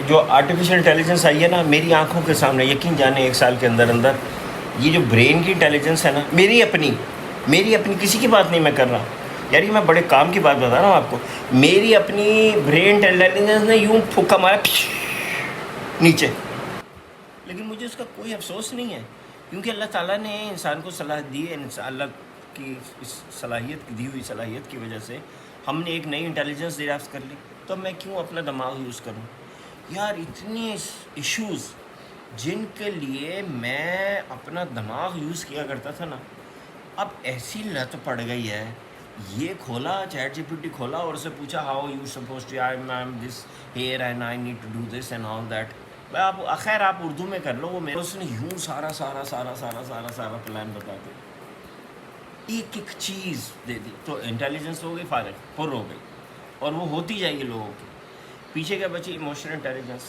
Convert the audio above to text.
جو artificial intelligence I ہے نا میری آنکھوں کے سامنے، یقین جانے 1 سال کے اندر اندر یہ جو برین کی انٹیلیجنس ہے نا، میری اپنی کسی کی بات نہیں میں کر رہا یار، یہ میں بڑے کام کی بات بتا رہا ہوں آپ کو، میری اپنی برین انٹیلیجنس نے یوں پھکا مارا نیچے، لیکن مجھے اس کا کوئی افسوس نہیں ہے، کیونکہ اللہ تعالیٰ نے انسان کو صلاح دی ہے، اللہ کی اس صلاحیت دی ہوئی صلاحیت کی وجہ سے ہم نے ایک نئی انٹیلیجنس دریافت کر لی، تو میں کیوں اپنا دماغ یوز کروں یار؟ اتنے ایشوز جن کے لیے میں اپنا دماغ یوز کیا کرتا تھا نا، اب ایسی لت پڑ گئی ہے، یہ کھولا چیٹ جی پی ٹی کھولا اور اسے پوچھا how you suppose to I am this here and I need to do this and all that, آپ خیر آپ اردو میں کر لو، وہ میرے اس نے یوں سارا پلان بتا دیا، ایک چیز دے دی، تو انٹیلیجنس ہو گئی فارغ پر ہو گئی، اور وہ ہوتی جائے گی لوگوں کی، پیچھے کیا بچی؟ Emotional intelligence,